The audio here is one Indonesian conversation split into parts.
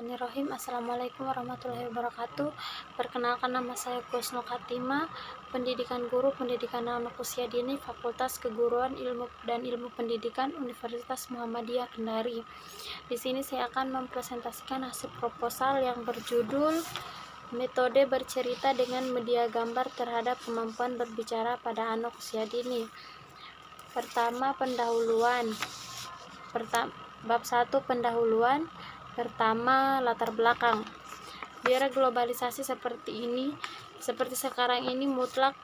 Bismillahirrahmanirrahim. Assalamualaikum warahmatullahi wabarakatuh. Perkenalkan, nama saya Kusno Katima, pendidikan guru pendidikan anak usia dini, Fakultas Keguruan Ilmu dan Ilmu Pendidikan Universitas Muhammadiyah Kendari. Di sini saya akan mempresentasikan hasil proposal yang berjudul Metode Bercerita dengan Media Gambar Terhadap Kemampuan Berbicara pada Anak Usia Dini. Pertama, pendahuluan. Bab 1, pendahuluan. Pertama, latar belakang. Di era globalisasi seperti sekarang ini mutlak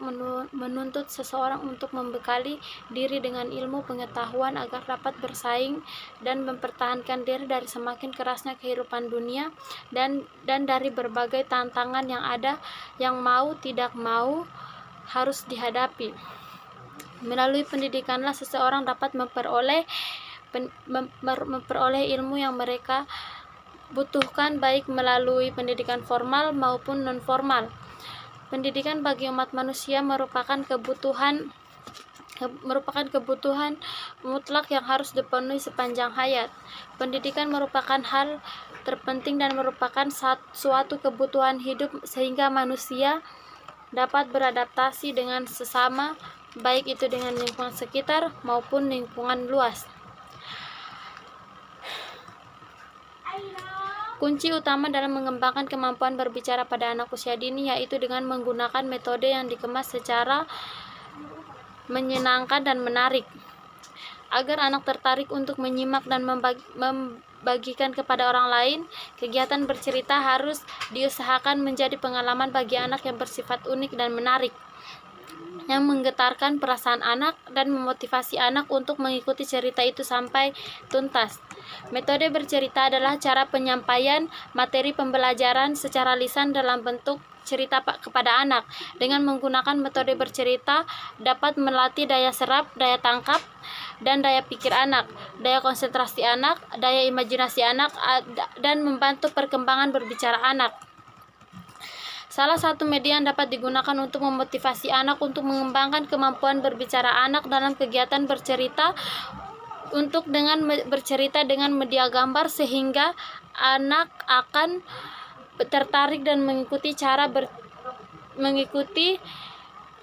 menuntut seseorang untuk membekali diri dengan ilmu pengetahuan agar dapat bersaing dan mempertahankan diri dari semakin kerasnya kehidupan dunia dan dari berbagai tantangan yang ada, yang mau tidak mau harus dihadapi. Melalui pendidikanlah seseorang dapat memperoleh ilmu yang mereka butuhkan, baik melalui pendidikan formal maupun non-formal. Pendidikan bagi umat manusia merupakan kebutuhan mutlak yang harus dipenuhi sepanjang hayat. Pendidikan merupakan hal terpenting dan merupakan suatu kebutuhan hidup sehingga manusia dapat beradaptasi dengan sesama, baik itu dengan lingkungan sekitar maupun lingkungan luas. Kunci utama dalam mengembangkan kemampuan berbicara pada anak usia dini yaitu dengan menggunakan metode yang dikemas secara menyenangkan dan menarik. Agar anak tertarik untuk menyimak dan membagikan kepada orang lain, kegiatan bercerita harus diusahakan menjadi pengalaman bagi anak yang bersifat unik dan menarik, yang menggetarkan perasaan anak dan memotivasi anak untuk mengikuti cerita itu sampai tuntas. Metode bercerita adalah cara penyampaian materi pembelajaran secara lisan dalam bentuk cerita kepada anak. Dengan menggunakan metode bercerita dapat melatih daya serap, daya tangkap, dan daya pikir anak, daya konsentrasi anak, daya imajinasi anak, dan membantu perkembangan berbicara anak. Salah satu media yang dapat digunakan untuk memotivasi anak untuk mengembangkan kemampuan berbicara anak dalam kegiatan bercerita dengan bercerita dengan media gambar, sehingga anak akan tertarik dan mengikuti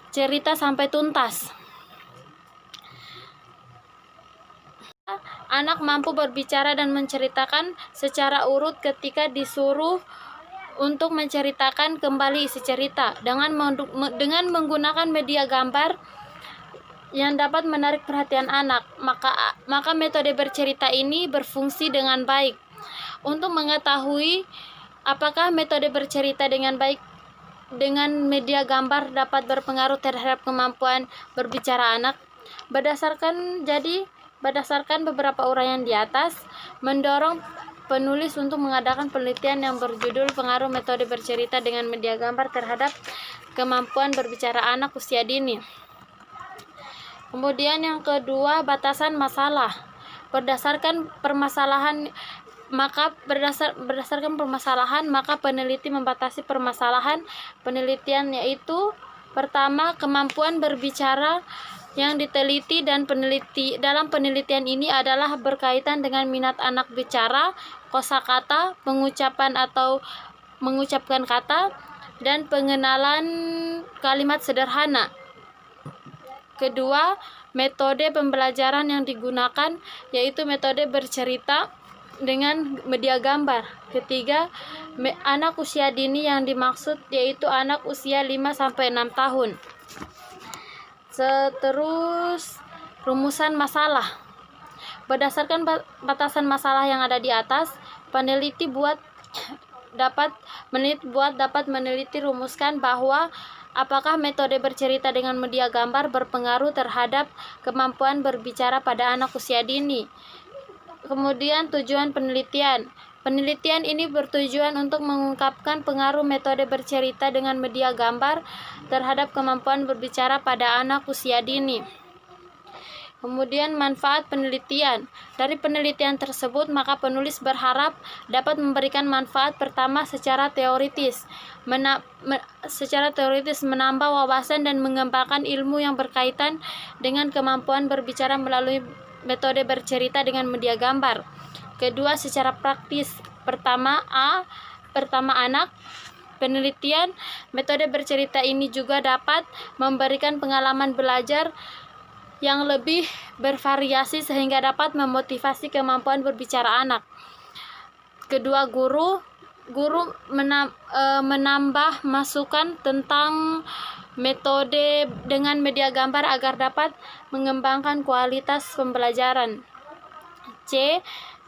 cerita sampai tuntas. Anak mampu berbicara dan menceritakan secara urut ketika disuruh untuk menceritakan kembali isi cerita. Dengan menggunakan media gambar yang dapat menarik perhatian anak, maka metode bercerita ini berfungsi dengan baik. Untuk mengetahui apakah metode bercerita dengan baik dengan media gambar dapat berpengaruh terhadap kemampuan berbicara anak, berdasarkan beberapa uraian di atas, mendorong penulis untuk mengadakan penelitian yang berjudul Pengaruh Metode Bercerita dengan Media Gambar terhadap Kemampuan Berbicara Anak Usia Dini. Kemudian yang kedua, batasan masalah. Berdasarkan permasalahan, maka peneliti membatasi permasalahan penelitian, yaitu pertama, kemampuan berbicara yang diteliti dan dalam penelitian ini adalah berkaitan dengan minat anak bicara, kosakata, pengucapan atau mengucapkan kata, dan pengenalan kalimat sederhana. Kedua, metode pembelajaran yang digunakan yaitu metode bercerita dengan media gambar. Ketiga, anak usia dini yang dimaksud yaitu anak usia 5-6 tahun. Terus, rumusan masalah. Berdasarkan batasan masalah yang ada di atas, peneliti dapat meneliti rumuskan bahwa apakah metode bercerita dengan media gambar berpengaruh terhadap kemampuan berbicara pada anak usia dini. Kemudian tujuan penelitian. Penelitian ini bertujuan untuk mengungkapkan pengaruh metode bercerita dengan media gambar terhadap kemampuan berbicara pada anak usia dini. Kemudian manfaat penelitian. Dari penelitian tersebut, maka penulis berharap dapat memberikan manfaat pertama secara teoritis, menambah wawasan dan mengembangkan ilmu yang berkaitan dengan kemampuan berbicara melalui metode bercerita dengan media gambar. Kedua, secara praktis Pertama, anak. Penelitian metode bercerita ini juga dapat memberikan pengalaman belajar yang lebih bervariasi sehingga dapat memotivasi kemampuan berbicara anak. Kedua, guru menambah masukan tentang metode dengan media gambar agar dapat mengembangkan kualitas pembelajaran. C.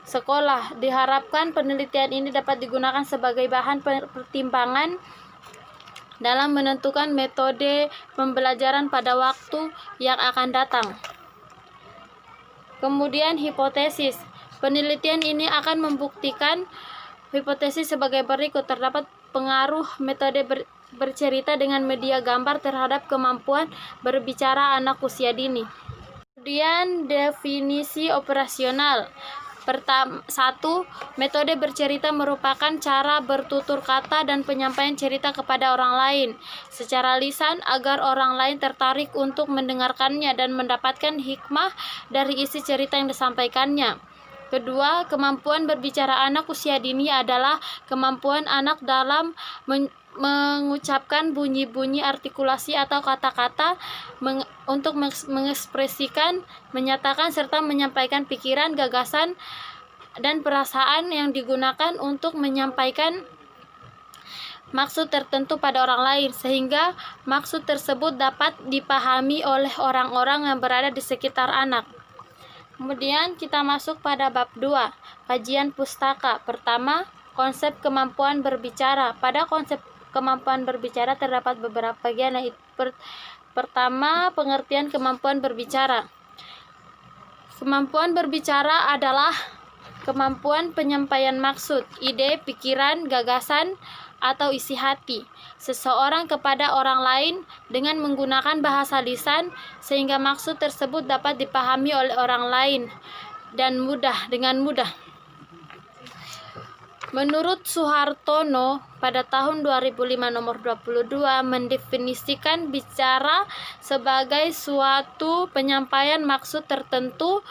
Sekolah. Diharapkan penelitian ini dapat digunakan sebagai bahan pertimbangan dalam menentukan metode pembelajaran pada waktu yang akan datang. Kemudian hipotesis. Penelitian ini akan membuktikan hipotesis sebagai berikut. Terdapat pengaruh metode bercerita dengan media gambar terhadap kemampuan berbicara anak usia dini. Kemudian definisi operasional. 1. Metode bercerita merupakan cara bertutur kata dan penyampaian cerita kepada orang lain secara lisan agar orang lain tertarik untuk mendengarkannya dan mendapatkan hikmah dari isi cerita yang disampaikannya. Kedua, kemampuan berbicara anak usia dini adalah kemampuan anak dalam mengucapkan bunyi-bunyi artikulasi atau kata-kata untuk mengekspresikan, menyatakan, serta menyampaikan pikiran, gagasan, dan perasaan yang digunakan untuk menyampaikan maksud tertentu pada orang lain, sehingga maksud tersebut dapat dipahami oleh orang-orang yang berada di sekitar anak. Kemudian kita masuk pada bab 2, kajian pustaka. Pertama, konsep kemampuan berbicara. Pada konsep kemampuan berbicara terdapat beberapa bagian, yaitu pertama, pengertian kemampuan berbicara. Kemampuan berbicara adalah kemampuan penyampaian maksud, ide, pikiran, gagasan, atau isi hati seseorang kepada orang lain dengan menggunakan bahasa lisan sehingga maksud tersebut dapat dipahami oleh orang lain dan dengan mudah. Menurut Suhartono pada tahun 2005 nomor 22 mendefinisikan bicara sebagai suatu penyampaian maksud tertentu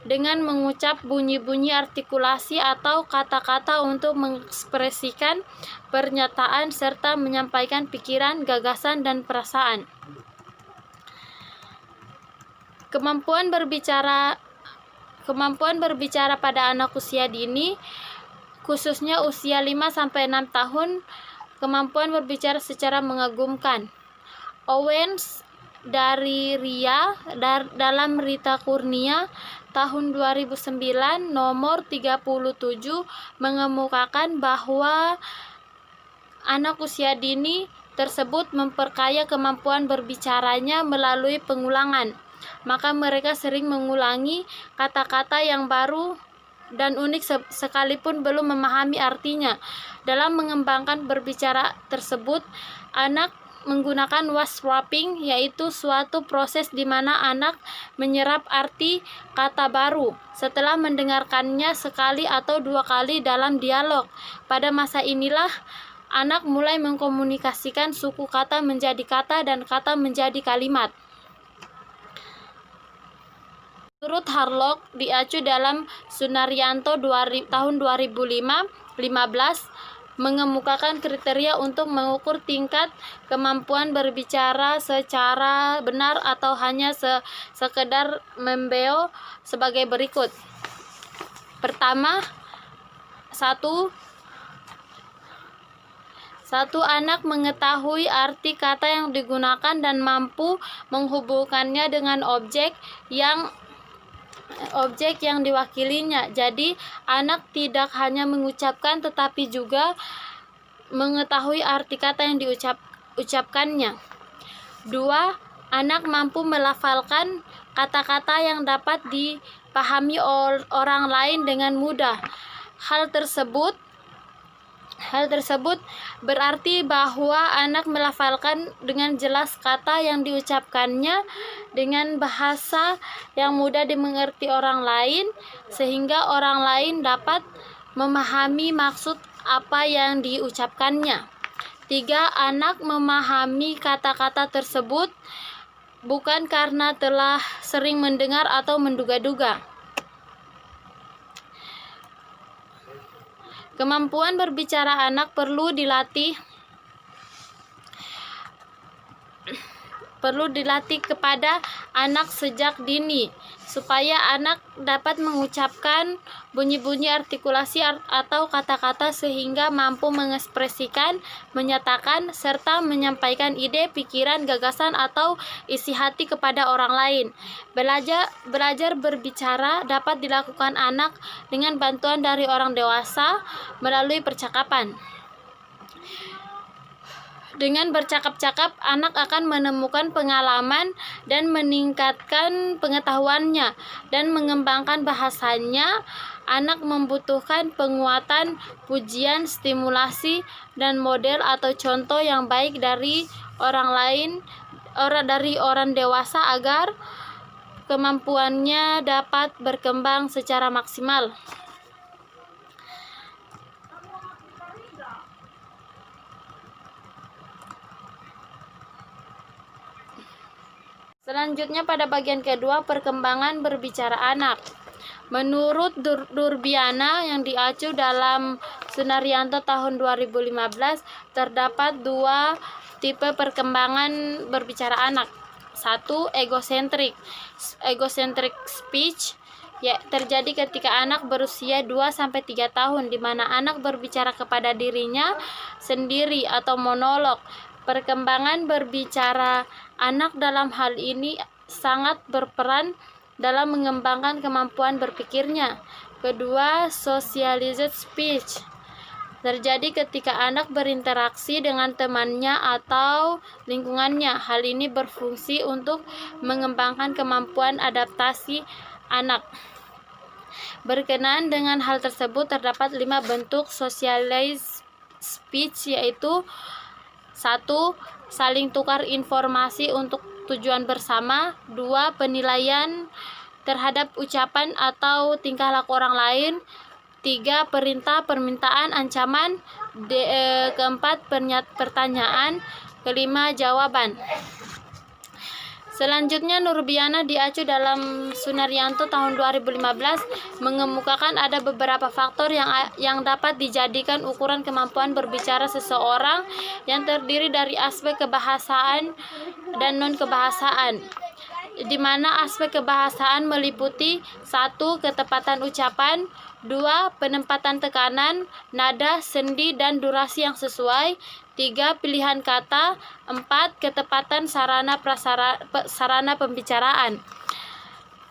dengan mengucap bunyi-bunyi artikulasi atau kata-kata untuk mengekspresikan pernyataan serta menyampaikan pikiran, gagasan, dan perasaan. Kemampuan berbicara pada anak usia dini, khususnya usia 5-6 tahun, kemampuan berbicara secara mengagumkan. Owens dari Ria dalam Rita Kurnia tahun 2009 nomor 37 mengemukakan bahwa anak usia dini tersebut memperkaya kemampuan berbicaranya melalui pengulangan. Maka mereka sering mengulangi kata-kata yang baru dan unik sekalipun belum memahami artinya. Dalam mengembangkan berbicara tersebut, anak menggunakan waswrapping, yaitu suatu proses di mana anak menyerap arti kata baru setelah mendengarkannya sekali atau 2 kali dalam dialog. Pada masa inilah anak mulai mengkomunikasikan suku kata menjadi kata dan kata menjadi kalimat. Menurut Harlock, diacu dalam Sunaryanto tahun 2015 mengemukakan kriteria untuk mengukur tingkat kemampuan berbicara secara benar atau hanya sekedar membeo sebagai berikut. Pertama, 1. Anak mengetahui arti kata yang digunakan dan mampu menghubungkannya dengan objek yang diwakilinya. Jadi, anak tidak hanya mengucapkan tetapi juga mengetahui arti kata yang diucapkannya. 2. Anak mampu melafalkan kata-kata yang dapat dipahami orang lain dengan mudah. Hal tersebut berarti bahwa anak melafalkan dengan jelas kata yang diucapkannya dengan bahasa yang mudah dimengerti orang lain, sehingga orang lain dapat memahami maksud apa yang diucapkannya. 3. Anak memahami kata-kata tersebut bukan karena telah sering mendengar atau menduga-duga. Kemampuan berbicara anak perlu dilatih kepada anak sejak dini, supaya anak dapat mengucapkan bunyi-bunyi artikulasi atau kata-kata sehingga mampu mengekspresikan, menyatakan, serta menyampaikan ide, pikiran, gagasan, atau isi hati kepada orang lain. Belajar berbicara dapat dilakukan anak dengan bantuan dari orang dewasa melalui percakapan. Dengan bercakap-cakap, anak akan menemukan pengalaman dan meningkatkan pengetahuannya dan mengembangkan bahasanya. Anak membutuhkan penguatan, pujian, stimulasi, dan model atau contoh yang baik dari orang dewasa agar kemampuannya dapat berkembang secara maksimal. Selanjutnya pada bagian kedua, perkembangan berbicara anak. Menurut Durbiana yang diacu dalam Sunaryanto tahun 2015, terdapat 2 tipe perkembangan berbicara anak. 1. Egocentric speech terjadi ketika anak berusia 2-3 tahun, di mana anak berbicara kepada dirinya sendiri atau monolog. Perkembangan berbicara anak dalam hal ini sangat berperan dalam mengembangkan kemampuan berpikirnya. Kedua, socialized speech terjadi ketika anak berinteraksi dengan temannya atau lingkungannya. Hal ini berfungsi untuk mengembangkan kemampuan adaptasi anak. Berkenaan dengan hal tersebut, terdapat 5 bentuk socialized speech, yaitu 1. Saling tukar informasi untuk tujuan bersama. 2. Penilaian terhadap ucapan atau tingkah laku orang lain. 3. Perintah, permintaan, ancaman. 4. Pertanyaan. 5. Jawaban. Selanjutnya, Nurbiana diacu dalam Sunaryanto tahun 2015 mengemukakan ada beberapa faktor yang dapat dijadikan ukuran kemampuan berbicara seseorang, yang terdiri dari aspek kebahasaan dan non-kebahasaan, di mana aspek kebahasaan meliputi 1. Ketepatan ucapan, 2. Penempatan tekanan, nada, sendi, dan durasi yang sesuai, 3. Pilihan kata, 4. Ketepatan sarana pembicaraan.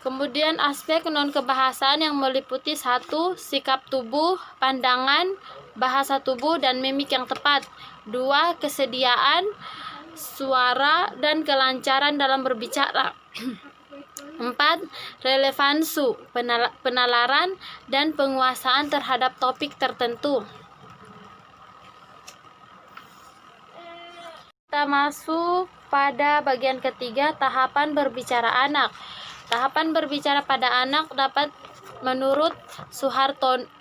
Kemudian aspek non-kebahasaan yang meliputi 1. Sikap tubuh, pandangan, bahasa tubuh, dan mimik yang tepat, 2. Kesediaan, suara, dan kelancaran dalam berbicara, 4. Relevansi, penalaran, dan penguasaan terhadap topik tertentu. Kita masuk pada bagian ketiga, tahapan berbicara anak. Tahapan berbicara pada anak dapat menurut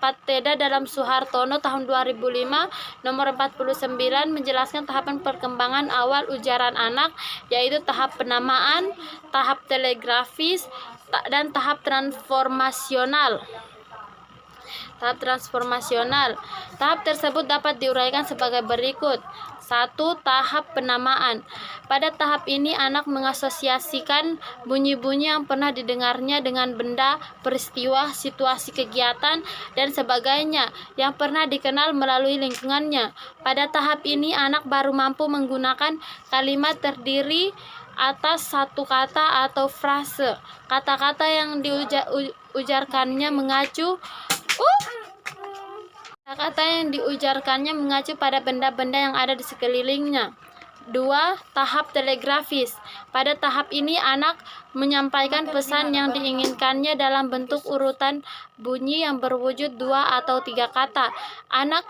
Pateda dalam Suhartono tahun 2005 nomor 49 menjelaskan tahapan perkembangan awal ujaran anak, yaitu tahap penamaan, tahap telegrafis, dan tahap transformasional. Tahap tersebut dapat diuraikan sebagai berikut. 1. Tahap penamaan. Pada tahap ini anak mengasosiasikan bunyi-bunyi yang pernah didengarnya dengan benda, peristiwa, situasi kegiatan, dan sebagainya yang pernah dikenal melalui lingkungannya. Pada tahap ini anak baru mampu menggunakan kalimat terdiri atas 1 kata atau frase. Kata-kata yang diujarkannya mengacu pada benda-benda yang ada di sekelilingnya. 2. Tahap telegrafis. Pada tahap ini anak menyampaikan pesan yang diinginkannya dalam bentuk urutan bunyi yang berwujud 2 atau 3 kata. Anak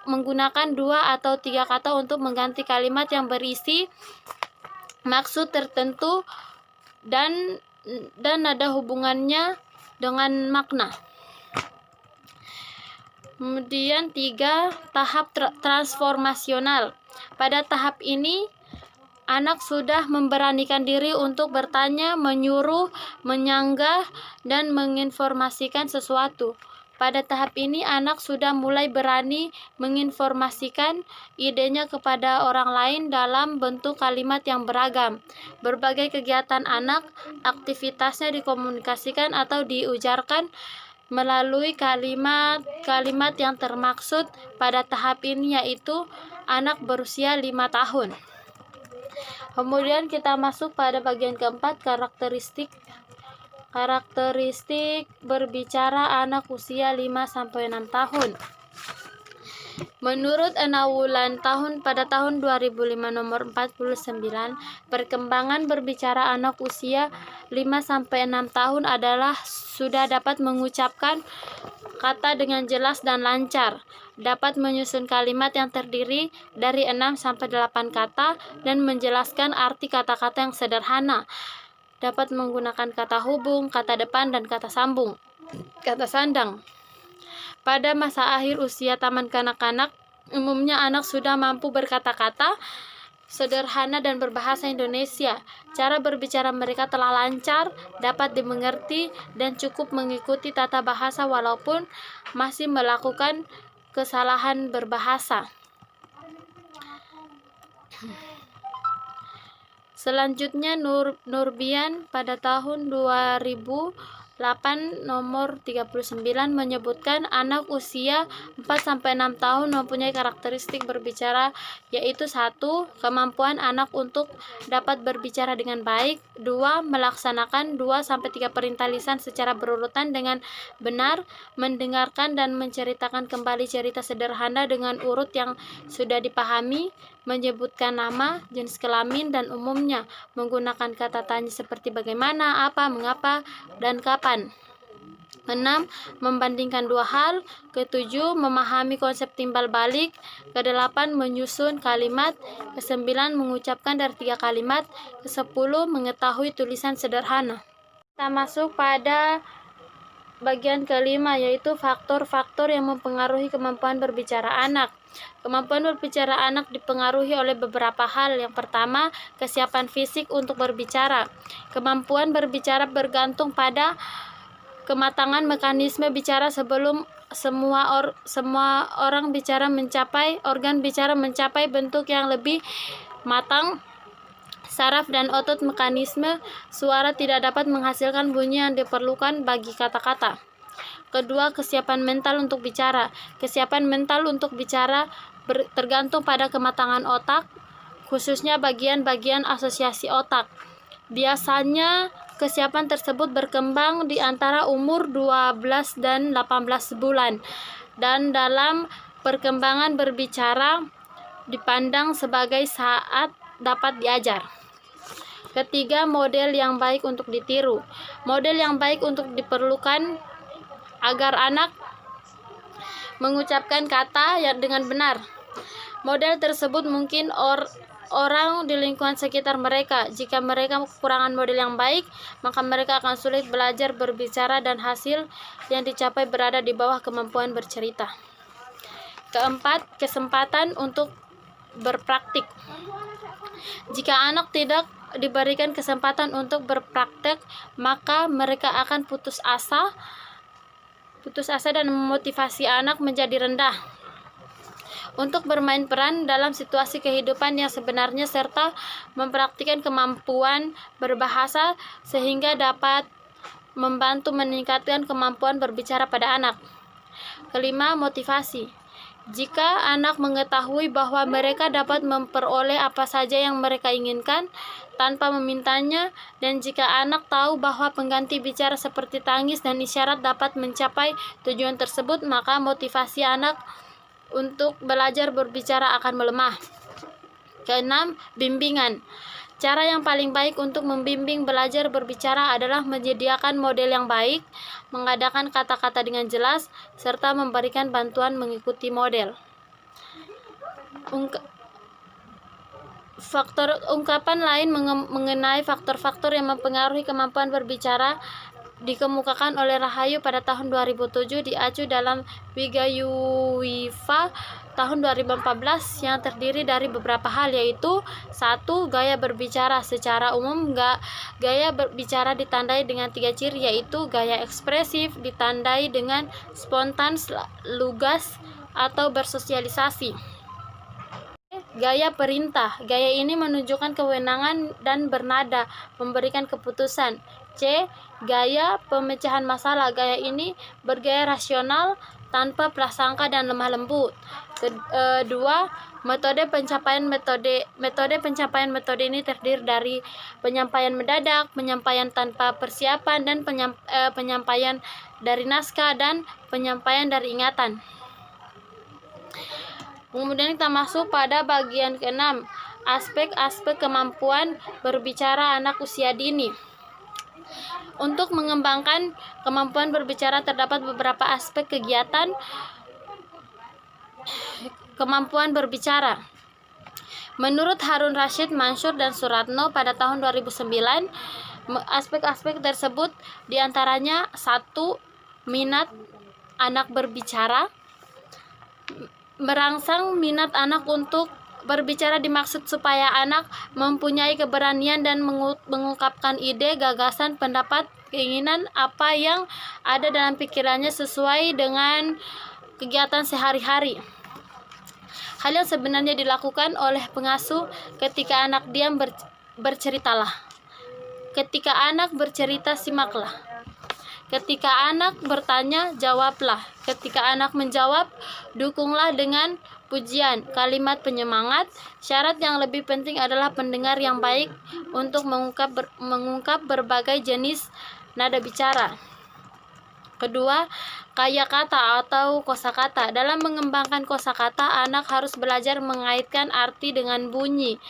menggunakan 2 atau 3 kata untuk mengganti kalimat yang berisi maksud tertentu dan ada hubungannya dengan makna. Kemudian 3. Tahap transformasional. Pada tahap ini anak sudah memberanikan diri untuk bertanya, menyuruh, menyanggah, dan menginformasikan sesuatu. Pada tahap ini, anak sudah mulai berani menginformasikan idenya kepada orang lain dalam bentuk kalimat yang beragam. Berbagai kegiatan anak, aktivitasnya dikomunikasikan atau diujarkan melalui kalimat-kalimat yang termaksud pada tahap ini, yaitu anak berusia 5 tahun. Kemudian kita masuk pada bagian keempat, karakteristik berbicara anak usia 5-6 tahun. Menurut Enawulan pada tahun 2005 nomor 49, perkembangan berbicara anak usia 5-6 tahun adalah sudah dapat mengucapkan kata dengan jelas dan lancar, dapat menyusun kalimat yang terdiri dari 6-8 kata dan menjelaskan arti kata-kata yang sederhana, dapat menggunakan kata hubung, kata depan, dan kata sandang. Pada masa akhir usia taman kanak-kanak, umumnya anak sudah mampu berkata-kata sederhana dan berbahasa Indonesia. Cara berbicara mereka telah lancar, dapat dimengerti, dan cukup mengikuti tata bahasa walaupun masih melakukan kesalahan berbahasa. Selanjutnya, Nurbian pada tahun 2008 nomor 39 menyebutkan anak usia 4-6 tahun mempunyai karakteristik berbicara, yaitu 1. Kemampuan anak untuk dapat berbicara dengan baik. 2. Melaksanakan 2-3 perintah lisan secara berurutan dengan benar, mendengarkan dan menceritakan kembali cerita sederhana dengan urut yang sudah dipahami, menyebutkan nama, jenis kelamin, dan umumnya menggunakan kata tanya seperti bagaimana, apa, mengapa, dan kapan. 6. Membandingkan 2 hal. 7. Memahami konsep timbal balik. 8. Menyusun kalimat. 9. Mengucapkan dari 3 kalimat. 10. Mengetahui tulisan sederhana. Kita masuk pada bagian kelima, yaitu faktor-faktor yang mempengaruhi kemampuan berbicara anak. Kemampuan berbicara anak dipengaruhi oleh beberapa hal. Yang pertama, kesiapan fisik untuk berbicara. Kemampuan berbicara bergantung pada kematangan mekanisme bicara sebelum semua organ bicara mencapai bentuk yang lebih matang. Saraf dan otot mekanisme suara tidak dapat menghasilkan bunyi yang diperlukan bagi kata-kata. Kedua, kesiapan mental untuk bicara. Kesiapan mental untuk bicara tergantung pada kematangan otak, khususnya bagian-bagian asosiasi otak. Biasanya kesiapan tersebut berkembang di antara umur 12 dan 18 bulan, dan dalam perkembangan berbicara dipandang sebagai saat dapat diajar. Ketiga, model yang baik untuk ditiru. Model yang baik untuk diperlukan agar anak mengucapkan kata yang dengan benar. Model tersebut mungkin orang di lingkungan sekitar mereka. Jika mereka kekurangan model yang baik, maka mereka akan sulit belajar berbicara dan hasil yang dicapai berada di bawah kemampuan bercerita. Keempat, kesempatan untuk berpraktik. Jika anak tidak diberikan kesempatan untuk berpraktek, maka mereka akan putus asa dan memotivasi anak menjadi rendah untuk bermain peran dalam situasi kehidupan yang sebenarnya serta mempraktikkan kemampuan berbahasa sehingga dapat membantu meningkatkan kemampuan berbicara pada anak. Kelima, motivasi. Jika anak mengetahui bahwa mereka dapat memperoleh apa saja yang mereka inginkan tanpa memintanya, dan jika anak tahu bahwa pengganti bicara seperti tangis dan isyarat dapat mencapai tujuan tersebut, maka motivasi anak untuk belajar berbicara akan melemah. Keenam, bimbingan. Cara yang paling baik untuk membimbing belajar berbicara adalah menyediakan model yang baik, mengadakan kata-kata dengan jelas, serta memberikan bantuan mengikuti model. Ungkapan lain mengenai faktor-faktor yang mempengaruhi kemampuan berbicara dikemukakan oleh Rahayu pada tahun 2007 diacu dalam Wigayuwifa tahun 2014 yang terdiri dari beberapa hal, yaitu 1. Gaya berbicara. Secara umum gaya berbicara ditandai dengan 3 ciri, yaitu gaya ekspresif ditandai dengan spontan, lugas, atau bersosialisasi. Gaya perintah. Gaya ini menunjukkan kewenangan dan bernada memberikan keputusan. C. Gaya pemecahan masalah. Gaya ini bergaya rasional tanpa prasangka dan lemah lembut. Kedua, metode pencapaian. Metode pencapaian metode ini terdiri dari penyampaian mendadak, penyampaian tanpa persiapan, dan penyampaian dari naskah, dan penyampaian dari ingatan. Kemudian kita masuk pada bagian ke-6, aspek-aspek kemampuan berbicara anak usia dini. Untuk mengembangkan kemampuan berbicara terdapat beberapa aspek kegiatan kemampuan berbicara. Menurut Harun Rashid, Mansur, dan Suratno pada tahun 2009, aspek-aspek tersebut diantaranya 1. Minat anak berbicara. Merangsang minat anak untuk berbicara dimaksud supaya anak mempunyai keberanian dan mengungkapkan ide, gagasan, pendapat, keinginan apa yang ada dalam pikirannya sesuai dengan kegiatan sehari-hari. Hal yang sebenarnya dilakukan oleh pengasuh ketika anak diam, berceritalah. Ketika anak bercerita, simaklah. Ketika anak bertanya, jawablah. Ketika anak menjawab, dukunglah dengan pujian, kalimat penyemangat. Syarat yang lebih penting adalah pendengar yang baik untuk mengungkap berbagai jenis nada bicara. Kedua, kaya kata atau kosakata. Dalam mengembangkan kosakata, anak harus belajar mengaitkan arti dengan bunyi.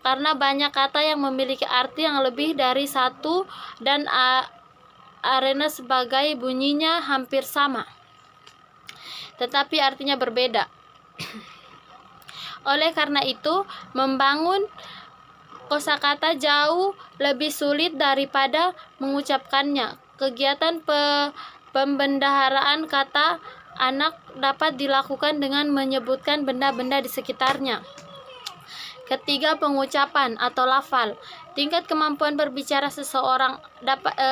Karena banyak kata yang memiliki arti yang lebih dari satu dan arena sebagai bunyinya hampir sama, tetapi artinya berbeda. Oleh karena itu, membangun kosakata jauh lebih sulit daripada mengucapkannya. Kegiatan pembendaharaan kata anak dapat dilakukan dengan menyebutkan benda-benda di sekitarnya. Ketiga, pengucapan atau lafal. Tingkat kemampuan berbicara seseorang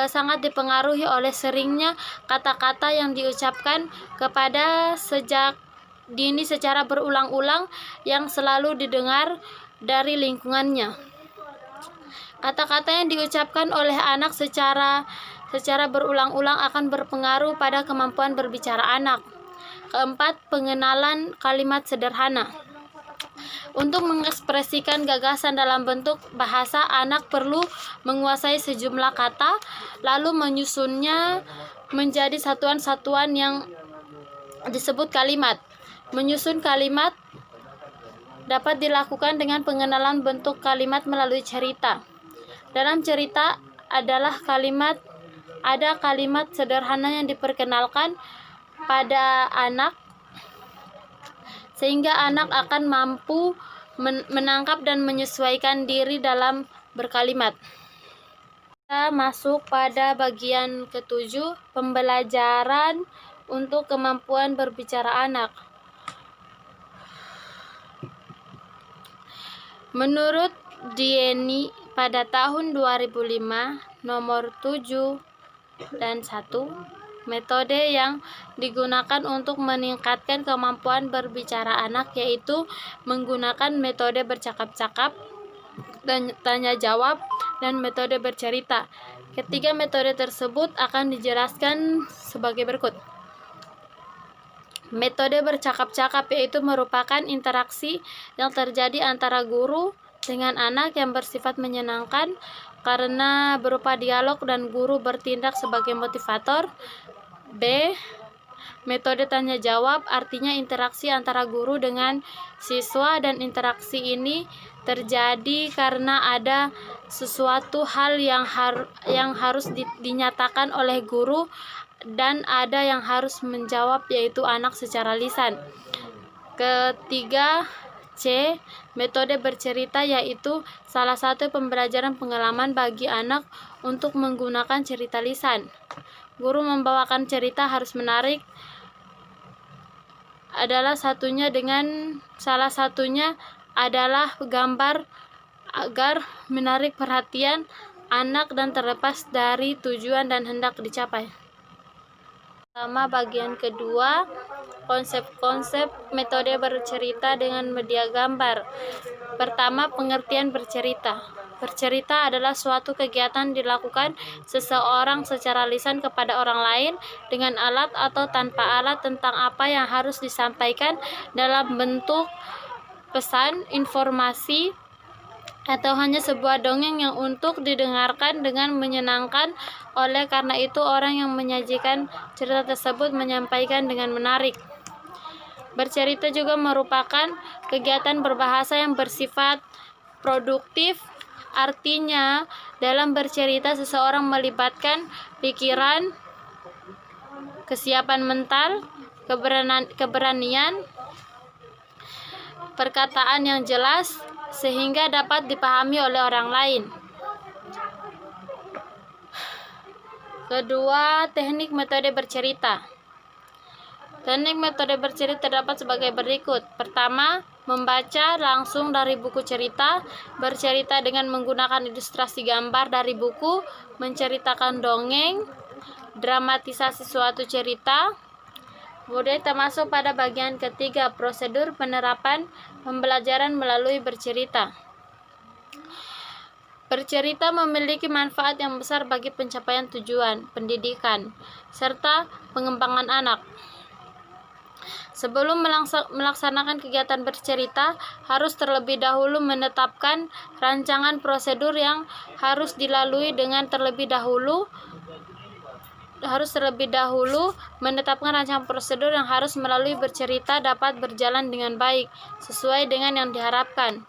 sangat dipengaruhi oleh seringnya kata-kata yang diucapkan kepada sejak dini secara berulang-ulang yang selalu didengar dari lingkungannya. Kata-kata yang diucapkan oleh anak secara berulang-ulang akan berpengaruh pada kemampuan berbicara anak. Keempat, pengenalan kalimat sederhana. Untuk mengekspresikan gagasan dalam bentuk bahasa, anak perlu menguasai sejumlah kata, lalu menyusunnya menjadi satuan-satuan yang disebut kalimat. Menyusun kalimat dapat dilakukan dengan pengenalan bentuk kalimat melalui cerita. Dalam cerita ada kalimat sederhana yang diperkenalkan pada anak, sehingga anak akan mampu menangkap dan menyesuaikan diri dalam berkalimat. Kita masuk pada bagian ke-7, pembelajaran untuk kemampuan berbicara anak. Menurut Dieni pada tahun 2005, nomor 7 dan 1, metode yang digunakan untuk meningkatkan kemampuan berbicara anak yaitu menggunakan metode bercakap-cakap, dan tanya jawab, dan metode bercerita. Ketiga metode tersebut akan dijelaskan sebagai berikut. Metode bercakap-cakap yaitu merupakan interaksi yang terjadi antara guru dengan anak yang bersifat menyenangkan karena berupa dialog dan guru bertindak sebagai motivator. B. Metode tanya jawab artinya interaksi antara guru dengan siswa, dan interaksi ini terjadi karena ada sesuatu hal yang harus dinyatakan oleh guru dan ada yang harus menjawab, yaitu anak secara lisan. Ketiga, C. Metode bercerita yaitu salah satu pembelajaran pengalaman bagi anak untuk menggunakan cerita lisan. Guru membawakan cerita harus menarik, salah satunya adalah gambar agar menarik perhatian anak dan terlepas dari tujuan dan hendak dicapai. Sama bagian kedua, konsep-konsep metode bercerita dengan media gambar. Pertama, pengertian bercerita. Bercerita adalah suatu kegiatan dilakukan seseorang secara lisan kepada orang lain dengan alat atau tanpa alat tentang apa yang harus disampaikan dalam bentuk pesan, informasi, atau hanya sebuah dongeng yang untuk didengarkan dengan menyenangkan. Oleh karena itu, orang yang menyajikan cerita tersebut menyampaikan dengan menarik. Bercerita juga merupakan kegiatan berbahasa yang bersifat produktif. Artinya, dalam bercerita seseorang melibatkan pikiran, kesiapan mental, keberanian, perkataan yang jelas, sehingga dapat dipahami oleh orang lain. Kedua, teknik metode bercerita. Teknik metode bercerita terdapat sebagai berikut. Pertama, membaca langsung dari buku cerita, bercerita dengan menggunakan ilustrasi gambar dari buku, menceritakan dongeng, dramatisasi suatu cerita. Kemudian termasuk pada bagian ketiga, prosedur penerapan pembelajaran melalui bercerita. Bercerita memiliki manfaat yang besar bagi pencapaian tujuan pendidikan serta pengembangan anak. Sebelum melaksanakan kegiatan bercerita, harus terlebih dahulu menetapkan rancangan prosedur yang harus dilalui menetapkan rancangan prosedur yang harus melalui bercerita dapat berjalan dengan baik, sesuai dengan yang diharapkan.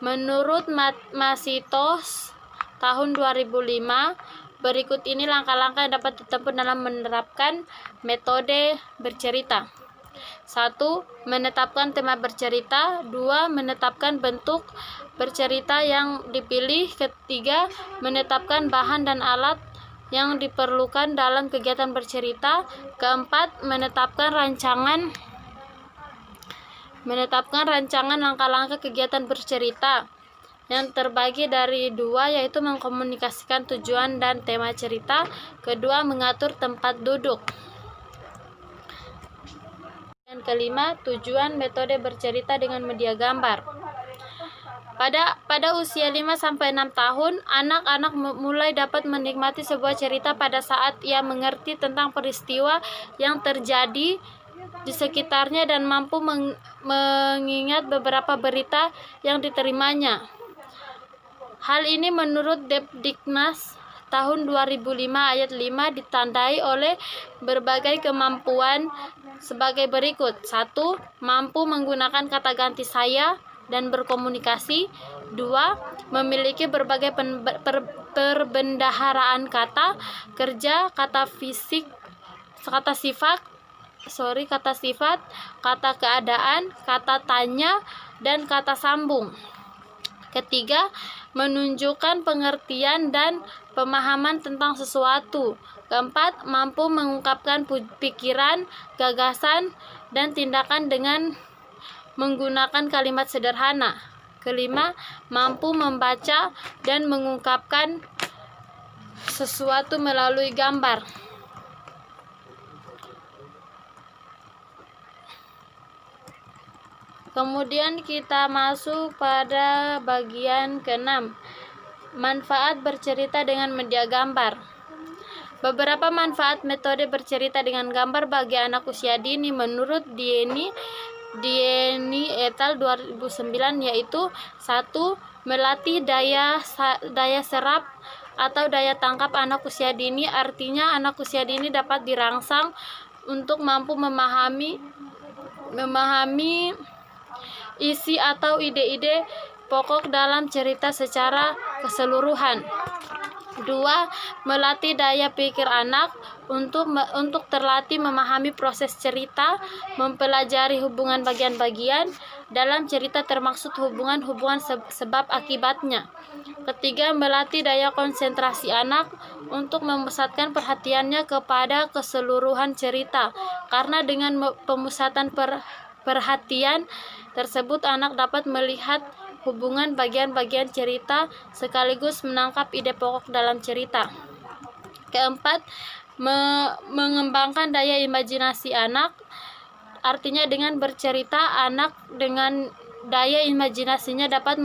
Menurut Masitos tahun 2005, berikut ini langkah-langkah yang dapat ditempuh dalam menerapkan metode bercerita. 1. Menetapkan tema bercerita. 2. Menetapkan bentuk bercerita yang dipilih. 3. Menetapkan bahan dan alat yang diperlukan dalam kegiatan bercerita. 4. Menetapkan rancangan langkah-langkah kegiatan bercerita yang terbagi dari 2, yaitu mengkomunikasikan tujuan dan tema cerita. Kedua, mengatur tempat duduk. Dan kelima, tujuan metode bercerita dengan media gambar. Pada usia 5-6 tahun, anak-anak mulai dapat menikmati sebuah cerita pada saat ia mengerti tentang peristiwa yang terjadi di sekitarnya dan mampu mengingat beberapa berita yang diterimanya. Hal ini menurut Depdiknas tahun 2005 ayat 5 ditandai oleh berbagai kemampuan sebagai berikut. 1. Mampu menggunakan kata ganti saya dan berkomunikasi. 2. Memiliki berbagai perbendaharaan kata kerja, kata sifat, kata keadaan, kata tanya, dan kata sambung. Ketiga, menunjukkan pengertian dan pemahaman tentang sesuatu. Keempat, mampu mengungkapkan pikiran, gagasan, dan tindakan dengan menggunakan kalimat sederhana. Kelima, mampu membaca dan mengungkapkan sesuatu melalui gambar. Kemudian kita masuk pada bagian ke-6, manfaat bercerita dengan media gambar. Beberapa manfaat metode bercerita dengan gambar bagi anak usia dini menurut Dieni et al. 2009, yaitu 1. Melatih daya serap atau daya tangkap anak usia dini. Artinya anak usia dini dapat dirangsang untuk mampu memahami isi atau ide-ide pokok dalam cerita secara keseluruhan. 2. Melatih daya pikir anak untuk terlatih memahami proses cerita, mempelajari hubungan bagian-bagian dalam cerita termaksud hubungan sebab akibatnya. 3. Melatih daya konsentrasi anak untuk memusatkan perhatiannya kepada keseluruhan cerita. Karena dengan pemusatan perhatian tersebut anak dapat melihat hubungan bagian-bagian cerita sekaligus menangkap ide pokok dalam cerita. 4. Mengembangkan daya imajinasi anak. Artinya dengan bercerita anak dengan daya imajinasinya dapat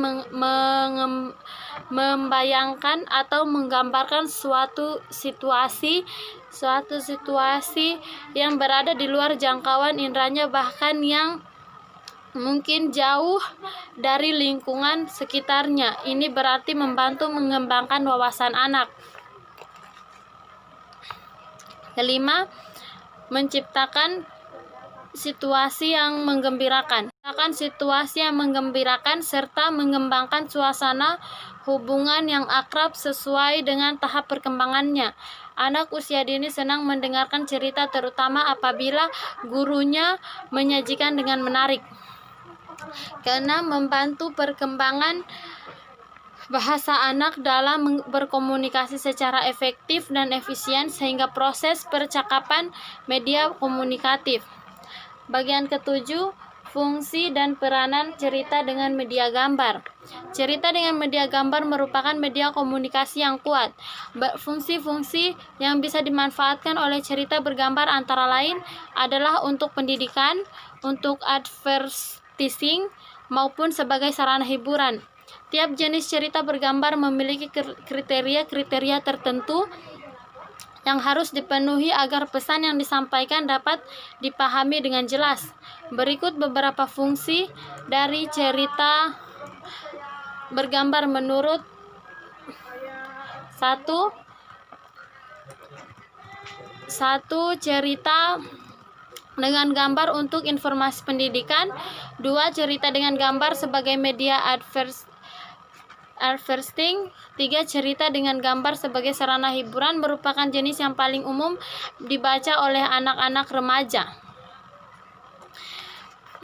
membayangkan atau menggambarkan suatu situasi yang berada di luar jangkauan inderanya, bahkan yang mungkin jauh dari lingkungan sekitarnya. Ini berarti membantu mengembangkan wawasan anak. 5. Menciptakan situasi yang menggembirakan. Serta mengembangkan suasana hubungan yang akrab sesuai dengan tahap perkembangannya. Anak usia dini senang mendengarkan cerita, terutama apabila gurunya menyajikan dengan menarik. Karena membantu perkembangan bahasa anak dalam berkomunikasi secara efektif dan efisien sehingga proses percakapan media komunikatif. Bagian ke-7, fungsi dan peranan cerita dengan media gambar. Cerita dengan media gambar merupakan media komunikasi yang kuat. Fungsi-fungsi yang bisa dimanfaatkan oleh cerita bergambar antara lain adalah untuk pendidikan, untuk advertising, maupun sebagai sarana hiburan. Tiap jenis cerita bergambar memiliki kriteria-kriteria tertentu yang harus dipenuhi agar pesan yang disampaikan dapat dipahami dengan jelas. Berikut beberapa fungsi dari cerita bergambar menurut 1. Cerita dengan gambar untuk informasi pendidikan. 2. Cerita dengan gambar sebagai media advertising. 3. Cerita dengan gambar sebagai sarana hiburan merupakan jenis yang paling umum dibaca oleh anak-anak remaja.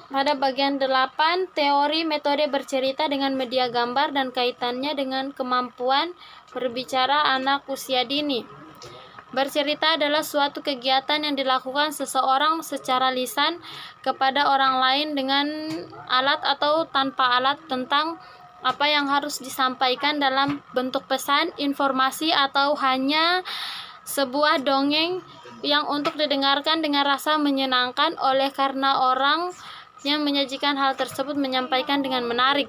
Pada bagian 8, teori metode bercerita dengan media gambar dan kaitannya dengan kemampuan berbicara anak usia dini. Bercerita adalah suatu kegiatan yang dilakukan seseorang secara lisan kepada orang lain dengan alat atau tanpa alat tentang apa yang harus disampaikan dalam bentuk pesan, informasi, atau hanya sebuah dongeng yang untuk didengarkan dengan rasa menyenangkan oleh karena orang yang menyajikan hal tersebut menyampaikan dengan menarik.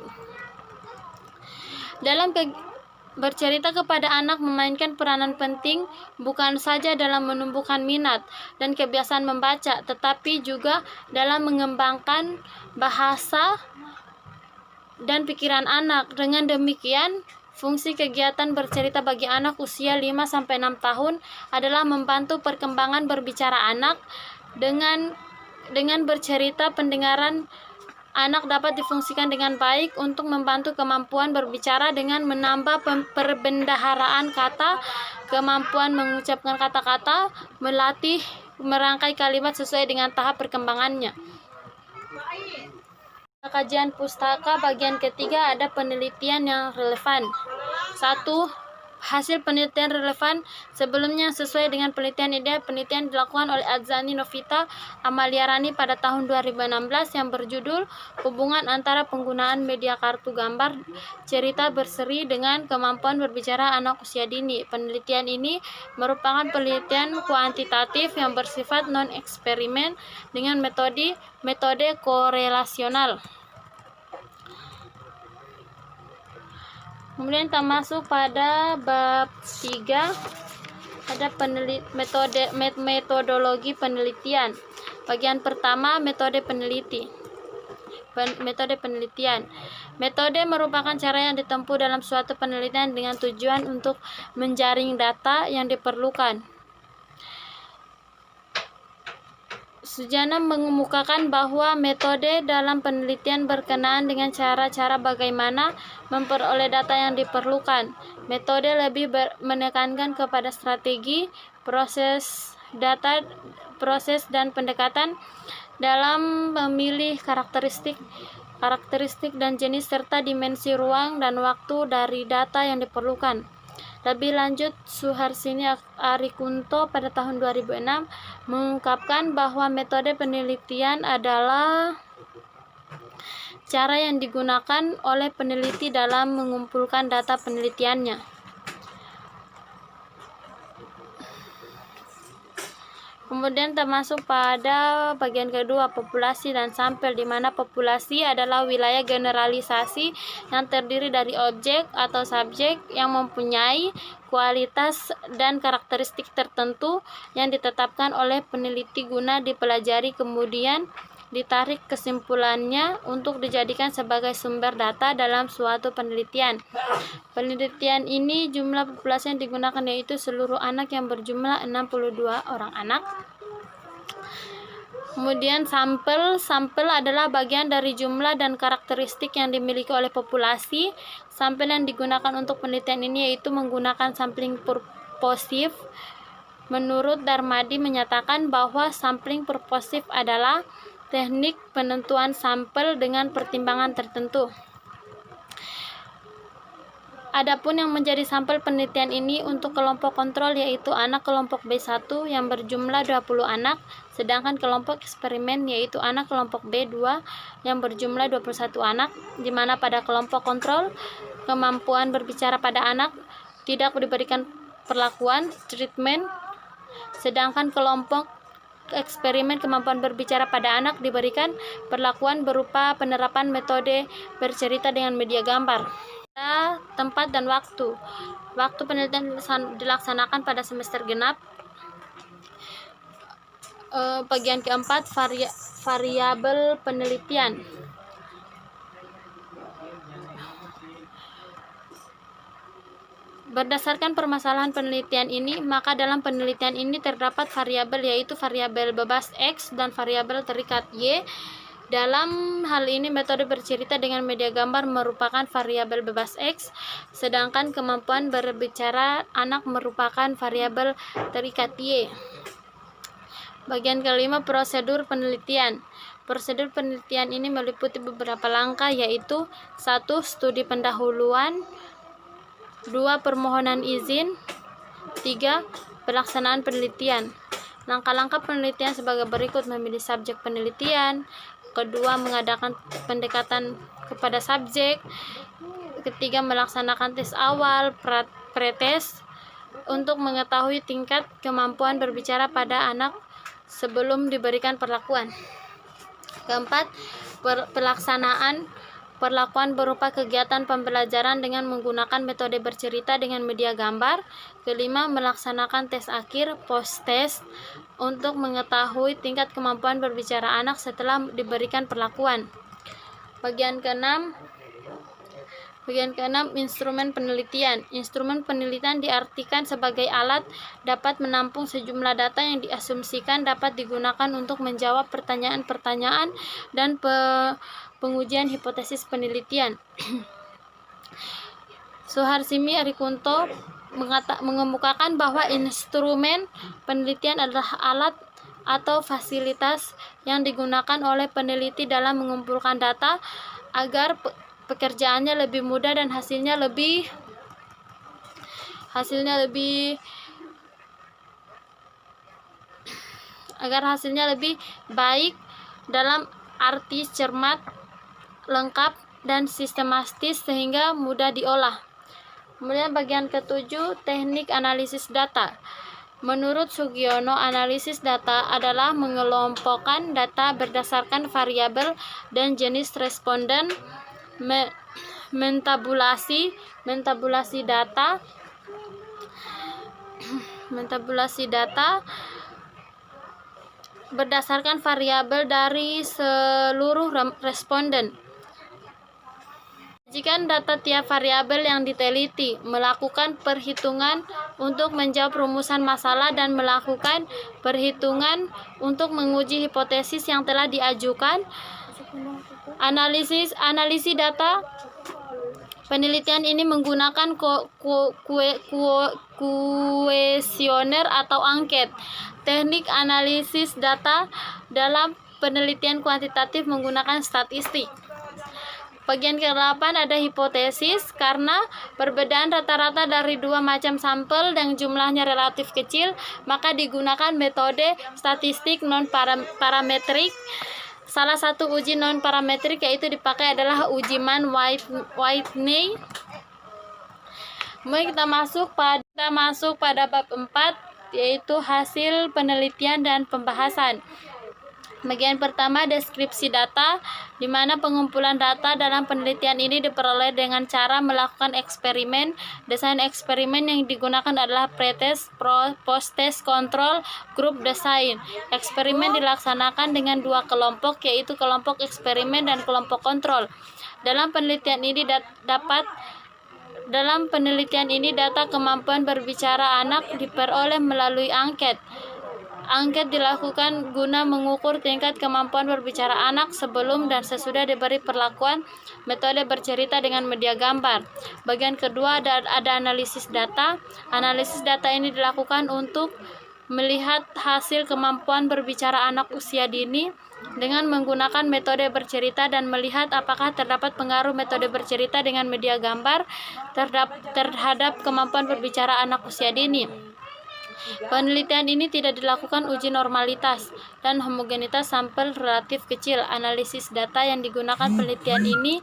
Dalam bercerita kepada anak memainkan peranan penting bukan saja dalam menumbuhkan minat dan kebiasaan membaca, tetapi juga dalam mengembangkan bahasa dan pikiran anak. Dengan demikian, fungsi kegiatan bercerita bagi anak usia 5-6 tahun adalah membantu perkembangan berbicara anak. Dengan bercerita, pendengaran anak dapat difungsikan dengan baik untuk membantu kemampuan berbicara dengan menambah perbendaharaan kata, kemampuan mengucapkan kata-kata, melatih merangkai kalimat sesuai dengan tahap perkembangannya. Kajian pustaka bagian ketiga ada penelitian yang relevan. 1. Hasil penelitian relevan sebelumnya sesuai dengan penelitian dilakukan oleh Adzani Novita Amaliarani pada tahun 2016 yang berjudul Hubungan Antara Penggunaan Media Kartu Gambar Cerita Berseri dengan Kemampuan Berbicara Anak Usia Dini. Penelitian ini merupakan penelitian kuantitatif yang bersifat non-eksperimen dengan metode korelasional. Kemudian kita masuk pada bab 3, ada metodologi penelitian. Bagian pertama, metode penelitian. Metode merupakan cara yang ditempuh dalam suatu penelitian dengan tujuan untuk menjaring data yang diperlukan. Sujana mengemukakan bahwa metode dalam penelitian berkenaan dengan cara-cara bagaimana memperoleh data yang diperlukan. Metode lebih menekankan kepada strategi, proses dan pendekatan dalam memilih karakteristik dan jenis serta dimensi ruang dan waktu dari data yang diperlukan. Lebih lanjut, Suharsini Arikunto pada tahun 2006 mengungkapkan bahwa metode penelitian adalah cara yang digunakan oleh peneliti dalam mengumpulkan data penelitiannya. Kemudian termasuk pada bagian kedua, populasi dan sampel, di mana populasi adalah wilayah generalisasi yang terdiri dari objek atau subjek yang mempunyai kualitas dan karakteristik tertentu yang ditetapkan oleh peneliti guna dipelajari, kemudian ditarik kesimpulannya untuk dijadikan sebagai sumber data dalam suatu penelitian. Penelitian ini jumlah populasi yang digunakan yaitu seluruh anak yang berjumlah 62 orang anak. Kemudian sampel adalah bagian dari jumlah dan karakteristik yang dimiliki oleh populasi. Sampel yang digunakan untuk penelitian ini yaitu menggunakan sampling purposif. Menurut Darmadi menyatakan bahwa sampling purposif adalah teknik penentuan sampel dengan pertimbangan tertentu. Adapun yang menjadi sampel penelitian ini untuk kelompok kontrol yaitu anak kelompok B1 yang berjumlah 20 anak, sedangkan kelompok eksperimen yaitu anak kelompok B2 yang berjumlah 21 anak, di mana pada kelompok kontrol kemampuan berbicara pada anak tidak diberikan perlakuan treatment, sedangkan kelompok eksperimen kemampuan berbicara pada anak diberikan perlakuan berupa penerapan metode bercerita dengan media gambar. Tempat dan waktu. Waktu penelitian dilaksanakan pada semester genap. Bagian keempat, variabel penelitian. Berdasarkan permasalahan penelitian ini, maka dalam penelitian ini terdapat variabel yaitu variabel bebas X dan variabel terikat Y. Dalam hal ini metode bercerita dengan media gambar merupakan variabel bebas X, sedangkan kemampuan berbicara anak merupakan variabel terikat Y. Bagian kelima, prosedur penelitian. Prosedur penelitian ini meliputi beberapa langkah yaitu 1. Studi pendahuluan, 2. Permohonan izin, 3. Pelaksanaan penelitian. Langkah-langkah penelitian sebagai berikut: memilih subjek penelitian, kedua mengadakan pendekatan kepada subjek, ketiga melaksanakan tes awal, pretest untuk mengetahui tingkat kemampuan berbicara pada anak sebelum diberikan perlakuan. Keempat, pelaksanaan perlakuan berupa kegiatan pembelajaran dengan menggunakan metode bercerita dengan media gambar. Kelima, melaksanakan tes akhir, post-test, untuk mengetahui tingkat kemampuan berbicara anak setelah diberikan perlakuan. Bagian keenam, instrumen penelitian. Instrumen penelitian diartikan sebagai alat dapat menampung sejumlah data yang diasumsikan dapat digunakan untuk menjawab pertanyaan-pertanyaan dan pengujian hipotesis penelitian. Suharsini Arikunto mengemukakan bahwa instrumen penelitian adalah alat atau fasilitas yang digunakan oleh peneliti dalam mengumpulkan data agar pekerjaannya lebih mudah dan hasilnya lebih baik dalam arti cermat, lengkap, dan sistematis sehingga mudah diolah. Kemudian bagian ketujuh, teknik analisis data. Menurut Sugiono, analisis data adalah mengelompokkan data berdasarkan variabel dan jenis responden, mentabulasi data berdasarkan variabel dari seluruh responden. Sajikan data tiap variabel yang diteliti, melakukan perhitungan untuk menjawab rumusan masalah dan melakukan perhitungan untuk menguji hipotesis yang telah diajukan. Analisis data. Penelitian ini menggunakan kuesioner atau angket. Teknik analisis data dalam penelitian kuantitatif menggunakan statistik. Bagian ke-8 ada hipotesis. Karena perbedaan rata-rata dari dua macam sampel dan jumlahnya relatif kecil, maka digunakan metode statistik non-parametrik. Salah satu uji non-parametrik yaitu dipakai adalah uji Mann-Whitney. Mari kita masuk pada bab 4, yaitu hasil penelitian dan pembahasan. Bagian pertama, deskripsi data, di mana pengumpulan data dalam penelitian ini diperoleh dengan cara melakukan eksperimen. Desain eksperimen yang digunakan adalah pretest, post-test, control, group design. Eksperimen dilaksanakan dengan dua kelompok, yaitu kelompok eksperimen dan kelompok kontrol. Dalam penelitian ini data kemampuan berbicara anak diperoleh melalui angket. Angket dilakukan guna mengukur tingkat kemampuan berbicara anak sebelum dan sesudah diberi perlakuan metode bercerita dengan media gambar. Bagian kedua ada analisis data. Analisis data ini dilakukan untuk melihat hasil kemampuan berbicara anak usia dini dengan menggunakan metode bercerita dan melihat apakah terdapat pengaruh metode bercerita dengan media gambar terhadap kemampuan berbicara anak usia dini. Penelitian ini tidak dilakukan uji normalitas dan homogenitas sampel relatif kecil. Analisis data yang digunakan penelitian ini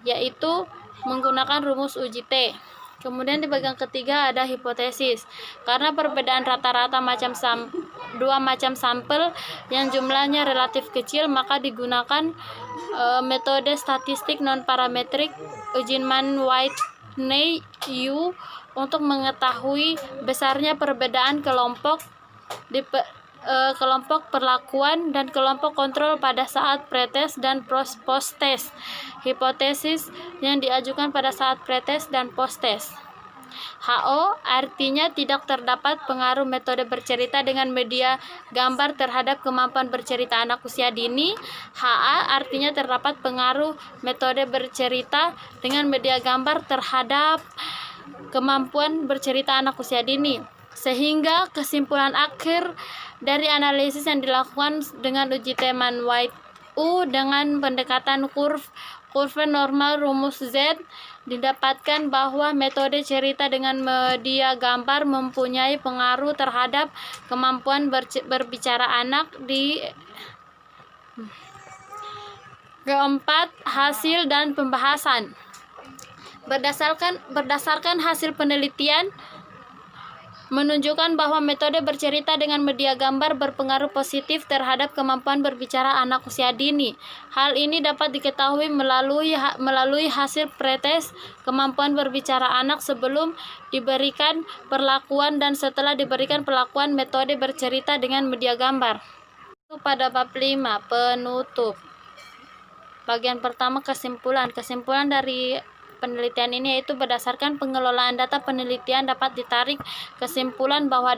yaitu menggunakan rumus uji T. Kemudian di bagian ketiga ada hipotesis. Karena perbedaan rata-rata dua macam sampel yang jumlahnya relatif kecil, maka digunakan metode statistik non-parametrik uji Mann-Whitney U untuk mengetahui besarnya perbedaan kelompok perlakuan dan kelompok kontrol pada saat pretest dan post-test. Hipotesis yang diajukan pada saat pretest dan post-test. HO artinya tidak terdapat pengaruh metode bercerita dengan media gambar terhadap kemampuan bercerita anak usia dini. HA artinya terdapat pengaruh metode bercerita dengan media gambar terhadap kemampuan bercerita anak usia dini. Sehingga kesimpulan akhir dari analisis yang dilakukan dengan uji T Mann-Whitney U dengan pendekatan kurva normal rumus Z didapatkan bahwa metode cerita dengan media gambar mempunyai pengaruh terhadap kemampuan berbicara anak. Keempat, hasil dan pembahasan. Berdasarkan hasil penelitian menunjukkan bahwa metode bercerita dengan media gambar berpengaruh positif terhadap kemampuan berbicara anak usia dini. Hal ini dapat diketahui melalui hasil pretest kemampuan berbicara anak sebelum diberikan perlakuan dan setelah diberikan perlakuan metode bercerita dengan media gambar. Pada bab 5, penutup. Bagian pertama, kesimpulan. Kesimpulan dari penelitian ini yaitu berdasarkan pengelolaan data penelitian dapat ditarik kesimpulan bahwa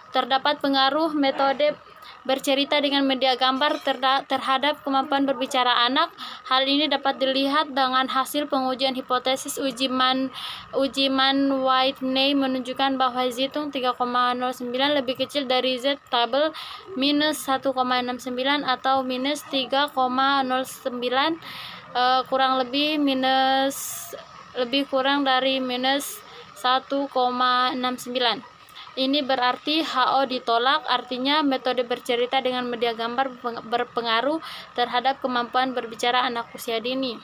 terdapat pengaruh metode bercerita dengan media gambar terhadap kemampuan berbicara anak. Hal ini dapat dilihat dengan hasil pengujian hipotesis uji Mann-Whitney menunjukkan bahwa Z-tung 3,09 lebih kecil dari Z tabel minus 1,69 atau minus 3,09 kurang dari minus 1,69. Ini berarti HO ditolak, artinya metode bercerita dengan media gambar berpengaruh terhadap kemampuan berbicara anak usia dini.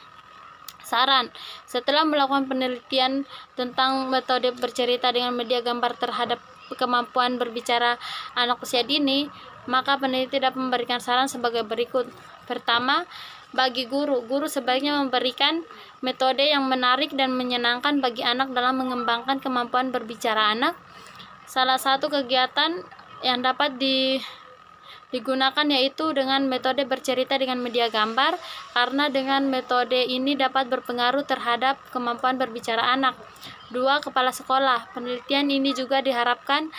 Saran, setelah melakukan penelitian tentang metode bercerita dengan media gambar terhadap kemampuan berbicara anak usia dini, maka peneliti dapat memberikan saran sebagai berikut. Pertama, bagi guru sebaiknya memberikan metode yang menarik dan menyenangkan bagi anak dalam mengembangkan kemampuan berbicara anak. Salah satu kegiatan yang dapat digunakan yaitu dengan metode bercerita dengan media gambar, karena dengan metode ini dapat berpengaruh terhadap kemampuan berbicara anak. 2. Kepala sekolah. Penelitian ini juga diharapkan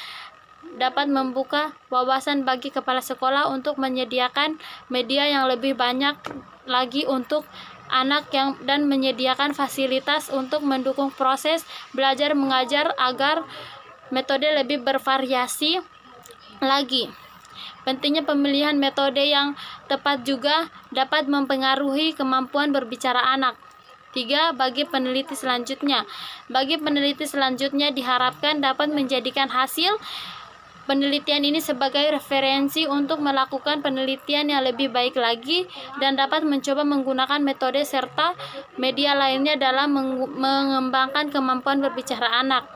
dapat membuka wawasan bagi kepala sekolah untuk menyediakan media yang lebih banyak lagi untuk anak dan menyediakan fasilitas untuk mendukung proses belajar mengajar agar metode lebih bervariasi lagi. Pentingnya pemilihan metode yang tepat juga dapat mempengaruhi kemampuan berbicara anak. 3. Bagi peneliti selanjutnya. Bagi peneliti selanjutnya diharapkan dapat menjadikan hasil penelitian ini sebagai referensi untuk melakukan penelitian yang lebih baik lagi dan dapat mencoba menggunakan metode serta media lainnya dalam mengembangkan kemampuan berbicara anak.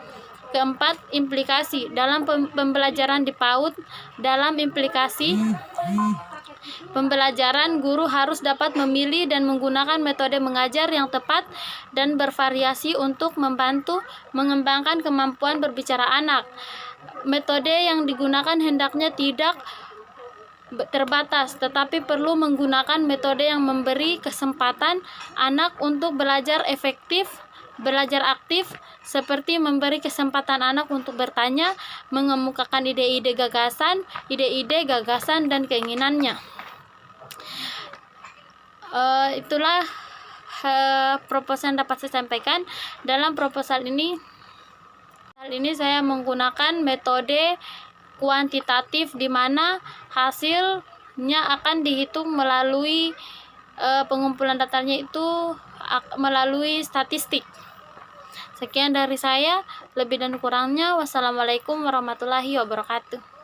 Keempat, implikasi. Dalam pembelajaran di PAUD, dalam implikasi pembelajaran, guru harus dapat memilih dan menggunakan metode mengajar yang tepat dan bervariasi untuk membantu mengembangkan kemampuan berbicara anak. Metode yang digunakan hendaknya tidak terbatas, tetapi perlu menggunakan metode yang memberi kesempatan anak untuk belajar efektif, belajar aktif, seperti memberi kesempatan anak untuk bertanya, mengemukakan ide-ide gagasan, dan keinginannya. Itulah proposal yang dapat saya sampaikan. Dalam proposal ini saya menggunakan metode kuantitatif, di mana hasilnya akan dihitung melalui pengumpulan datanya itu melalui statistik. Sekian dari saya, lebih dan kurangnya wassalamualaikum warahmatullahi wabarakatuh.